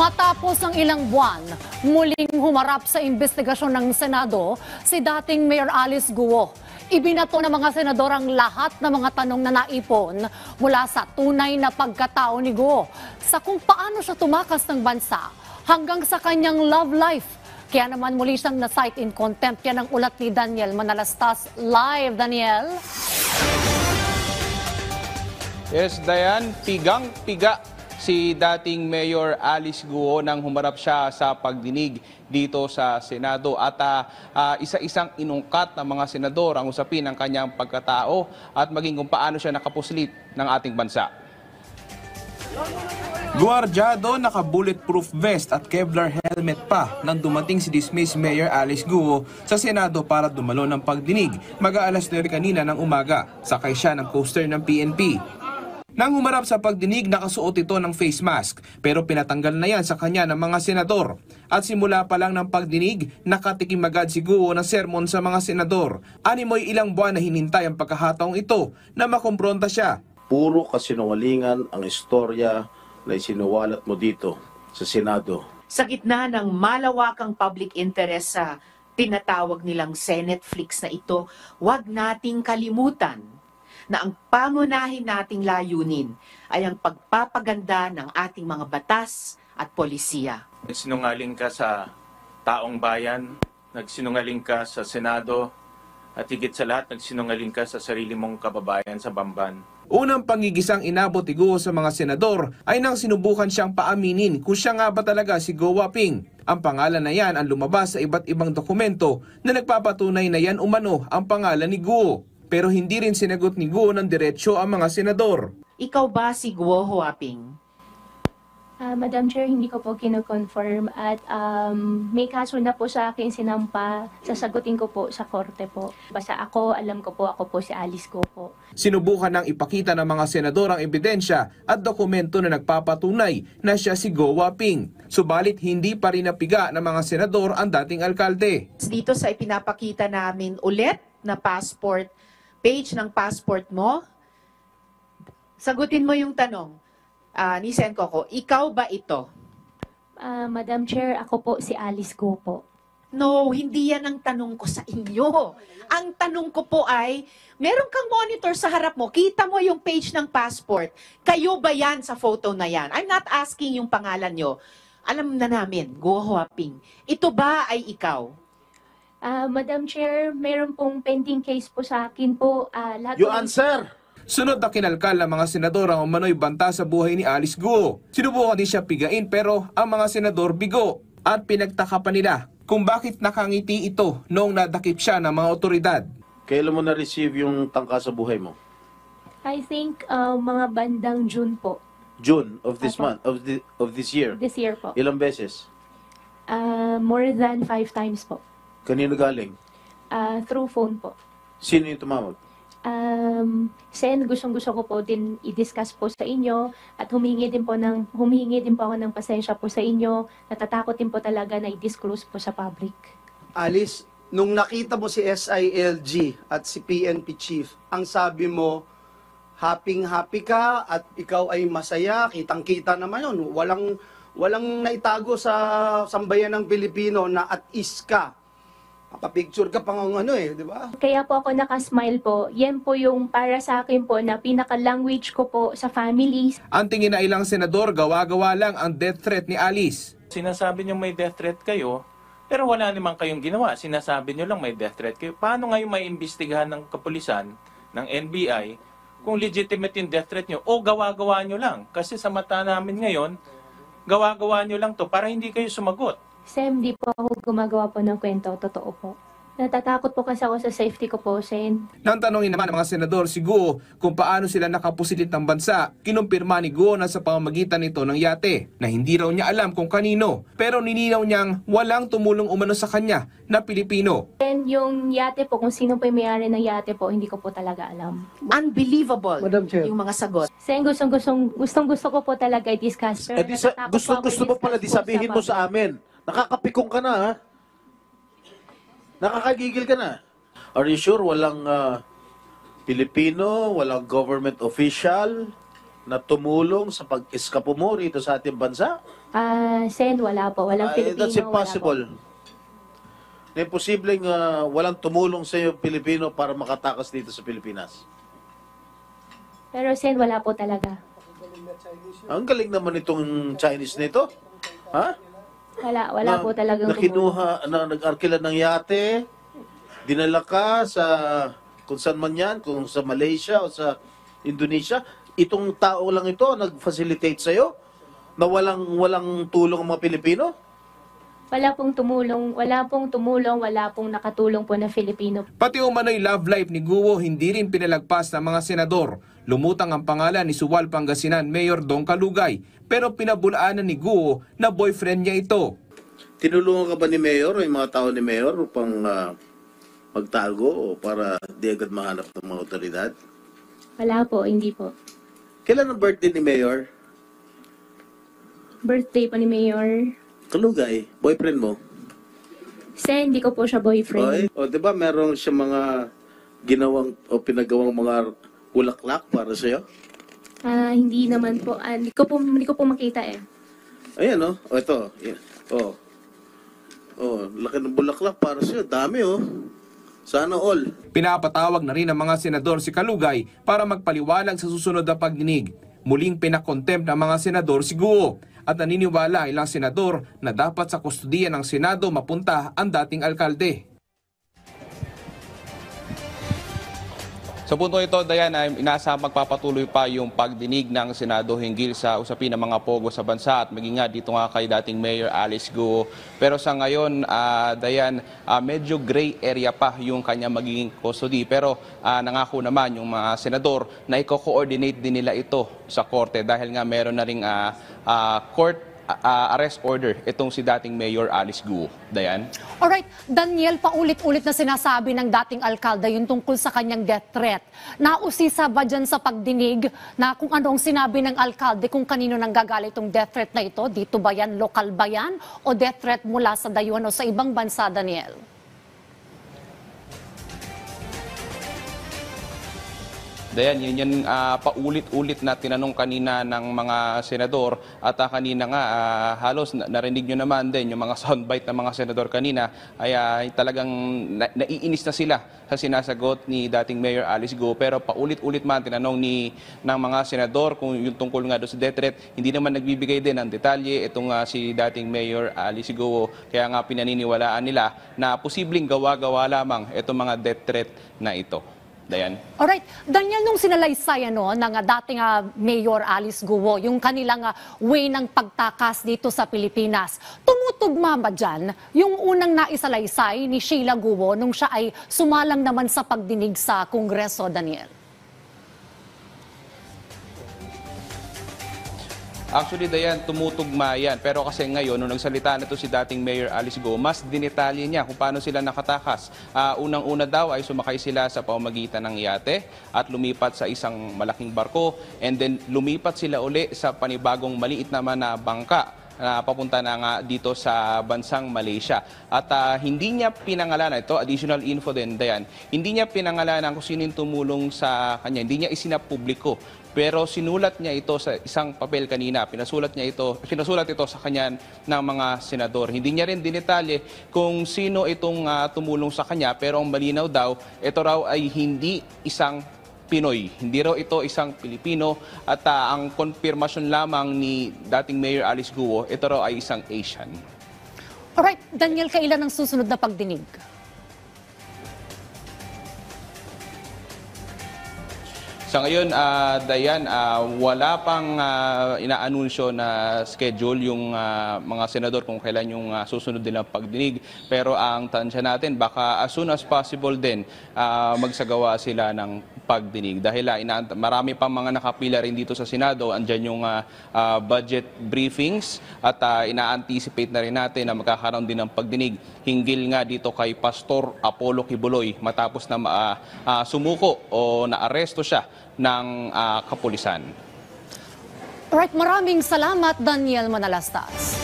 Matapos ang ilang buwan, muling humarap sa investigasyon ng Senado si dating Mayor Alice Guo. Ibinato ng mga senador ang lahat ng mga tanong na naipon mula sa tunay na pagkatao ni Guo sa kung paano siya tumakas ng bansa hanggang sa kanyang love life. Kaya naman muli siyang na-cite in contempt. Yan ang ulat ni Daniel Manalastas. Live, Daniel. Yes, Dayan, pigang-piga si dating Mayor Alice Guo nang humarap siya sa pagdinig dito sa Senado at isa-isang inungkat ng mga senador ang usapin ng kanyang pagkatao at maging kung paano siya nakapuslit ng ating bansa. Guardiado, naka-bulletproof vest at Kevlar helmet pa nang dumating si dismissed Mayor Alice Guo sa Senado para dumalo ng pagdinig mag-aalas 9 kanina ng umaga. Sakay siya ng coaster ng PNP. Nang humarap sa pagdinig, nakasuot ito ng face mask pero pinatanggal na yan sa kanya ng mga senador. At simula pa lang ng pagdinig, nakatikim agad si Guo ng sermon sa mga senador. Animoy ilang buwan na hinintay ang pagkakataong ito na makumpronta siya. Puro kasinungalingan ang istorya na isinuwalat mo dito sa Senado. Sa gitna ng malawakang public interest sa tinatawag nilang Senate Flix na ito, huwag nating kalimutan na ang pangunahin nating layunin ay ang pagpapaganda ng ating mga batas at polisiya. Nagsinungaling ka sa taong bayan, nagsinungaling ka sa Senado, at higit sa lahat, nagsinungaling ka sa sarili mong kababayan sa Bamban. Unang pangigisang inabot ni Guo sa mga senador ay nang sinubukan siyang paaminin kung siya nga ba talaga si Guo Waping. Ang pangalan na yan ang lumabas sa iba't ibang dokumento na nagpapatunay na yan umano ang pangalan ni Guo. Pero hindi rin sinagot ni Guo ng diretsyo ang mga senador. Ikaw ba si Guo Huaping? Madam Chair, hindi ko po kino-confirm at may kaso na po sa akin sinampa. Sasagutin ko po sa korte po. Basta ako, alam ko po, ako po si Alice Guo po. Sinubukan ng ipakita ng mga senador ang ebidensya at dokumento na nagpapatunay na siya si Guo Waping. Subalit hindi pa rin napiga ng mga senador ang dating alkalde. Dito sa ipinapakita namin ulit na passport, page ng passport mo, sagutin mo yung tanong. Ni Sen Coco, ikaw ba ito? Madam Chair, ako po si Alice Guo po. No, hindi yan ang tanong ko sa inyo. Ang tanong ko po ay, meron kang monitor sa harap mo, kita mo yung page ng passport. Kayo ba yan sa photo na yan? I'm not asking yung pangalan nyo. Alam na namin, Guo Huaping. Ito ba ay ikaw? Madam Chair, meron pong pending case po sa akin po. You answer! Sunod na kinalkal ng mga senador ang umano'y banta sa buhay ni Alice Guo. Sinubukan din siya pigain pero ang mga senador bigo at pinagtaka pa nila kung bakit nakangiti ito noong nadakip siya ng mga otoridad. Kailan mo na-receive yung tangka sa buhay mo? I think mga bandang June po. June of this month, of this year? This year po. Ilang beses? More than 5 times po. Kanino galing? Through phone po. Sino yung tumawag? Sen, gustong-gusto ko po din i-discuss po sa inyo at humingi din po ako ng pasensya po sa inyo. Natatakot din po talaga na i-disclose po sa public. Alice, nung nakita mo si SILG at si PNP Chief, ang sabi mo, happy ka at ikaw ay masaya, kitang-kita naman yun. Walang naitago sa sambayan ng Pilipino na at ease ka. Kapapicture ka pang di ba? Kaya po ako nakasmile po. Yan po yung para sa akin po na pinaka-language ko po sa families. Ang tingin na ilang senador, gawa-gawa lang ang death threat ni Alice. Sinasabi niyo may death threat kayo, pero wala naman kayong ginawa. Sinasabi niyo lang may death threat kayo. Paano ngayon may imbestigahan ng kapulisan, ng NBI, kung legitimate yung death threat niyo o gawa-gawa niyo lang? Kasi sa mata namin ngayon, gawa-gawa niyo lang to para hindi kayo sumagot. Sem, di po ako gumagawa po ng kwento. Totoo po. Natatakot po kasi ako sa safety ko po, Sen. Nang tanongin naman ng mga senador si Guo kung paano sila nakapusilit ng bansa, kinumpirma ni Guo na sa pamamagitan nito ng yate na hindi raw niya alam kung kanino. Pero nilinaw niyang walang tumulong umano sa kanya na Pilipino. And yung yate po, kung sino po yung may-ari ng yate po, hindi ko po talaga alam. Unbelievable Madam Chair. yung mga sagot. Sen, gustong-gusto ko po talaga i-discuss. Gusto mo pala sabihin mo sa amin. Nakakapikong ka na, ha? Nakakagigil ka na. Are you sure walang Pilipino, walang government official na tumulong sa pag-eskapo mo rito sa ating bansa? Sen, wala po. Walang Filipino. That's impossible. Imposibleng walang tumulong sa iyo Pilipino para makatakas dito sa Pilipinas. Wala po. Pero Sen, wala po talaga. Ang galing naman itong Chinese nito. Ha? Wala po talagang na kinuha, na nag-arkila ng yate, dinala ka sa kung saan man yan, kung sa Malaysia o sa Indonesia. Itong tao lang ito nag-facilitate sa'yo na walang tulong ang mga Pilipino? Wala pong tumulong, wala pong nakatulong po na Filipino. Pati umano'y love life ni Guo hindi rin pinalagpas ng mga senador. Lumutang ang pangalan ni Suwal Pangasinan Mayor Dong Kalugay, pero pinabulaanan ni Guo na boyfriend niya ito. Tinulungan ka ba ni Mayor o yung mga tao ni Mayor upang magtago o para di agad mahanap ng mga otoridad? Wala po, hindi po. Kailan ang birthday ni Mayor? Birthday po ni Mayor. Kalugay, boyfriend mo? Sen, hindi ko po siya boyfriend. O, di ba merong siya mga ginawang o pinagawang mga bulaklak para sa'yo? Hindi naman po. Hindi ko po makita eh. Ayan, o. O, ito. O. O, laki ng bulaklak para sa'yo. Dami, o. Sana all. Pinapatawag na rin ng mga senador si Kalugay para magpaliwanag sa susunod na pagdinig. Muling pinakontempt ng mga senador si Guo at naniniwala ilang senador na dapat sa kustudiya ng Senado mapunta ang dating alkalde. Sa punto ito, Dayan, ay inasa magpapatuloy pa yung pagdinig ng Senado hinggil sa usapin ng mga pogo sa bansa at maging nga dito nga kay dating Mayor Alice Guo. Pero sa ngayon, Dayan, medyo gray area pa yung kanya magiging custody. Pero nangako naman yung mga senador na i-coordinate din nila ito sa korte dahil nga meron na ring court arrest order itong si dating Mayor Alice Guo. Dayan? Alright, Daniel, paulit-ulit na sinasabi ng dating alkalde yung tungkol sa kanyang death threat. Nausisa ba dyan sa pagdinig na kung anong sinabi ng alkalde kung kanino nang gagaling itong death threat na ito? Dito ba yan? Lokal ba yan? O death threat mula sa dayuhan o sa ibang bansa, Daniel? Dayan, yun yan paulit-ulit na tinanong kanina ng mga senador at kanina nga halos narinig nyo naman din yung mga soundbite ng mga senador kanina ay talagang naiinis na sila sa sinasagot ni dating Mayor Alice Guo. Pero paulit-ulit man tinanong ng mga senador kung yung tungkol nga doon sa death threat, hindi naman nagbibigay din ng detalye itong si dating Mayor Alice Guo. Kaya nga pinaniniwalaan nila na posibleng gawa-gawa lamang itong mga death threat na ito. Dayan. Alright, Daniel, nung sinalaysay ng dating Mayor Alice Guo, yung kanilang way ng pagtakas dito sa Pilipinas, tumutugma ba dyan yung unang naisalaysay ni Sheila Guo nung siya ay sumalang naman sa pagdinig sa Kongreso, Daniel? Actually, Dayan, tumutugma yan. Pero kasi ngayon, nung nagsalita na to si dating Mayor Alice Guo, mas dinetalye niya kung paano sila nakatakas. Unang-una daw ay sumakay sila sa pamamagitan ng yate at lumipat sa isang malaking barko. And then lumipat sila uli sa panibagong maliit naman na bangka na papunta na nga dito sa bansang Malaysia. At hindi niya pinangalanan, ito additional info din, Dayan, hindi niya pinangalanan kung sino yung tumulong sa kanya, hindi niya isinapubliko. Pero sinulat niya ito sa isang papel kanina, pinasulat ito sa kanya ng mga senador. Hindi niya rin dinetalye kung sino itong tumulong sa kanya, pero ang malinaw daw, ito raw ay hindi isang Pinoy. Hindi raw ito isang Pilipino at ang konfirmasyon lamang ni dating Mayor Alice Guo, ito raw ay isang Asian. Alright, Daniel, kailan ang susunod na pagdinig? Sa ngayon, Dayan, wala pang inaanunsyo na schedule yung mga senador kung kailan yung susunod nilang pagdinig. Pero ang tansya natin, baka as soon as possible din magsagawa sila ng pagdinig. Dahil marami pang mga nakapila rin dito sa Senado. Andyan yung budget briefings at ina-anticipate na rin natin na magkakaroon din ng pagdinig hinggil nga dito kay Pastor Apollo Kibuloy matapos na sumuko o naaresto siya ng kapulisan. Alright, maraming salamat, Daniel Manalastas.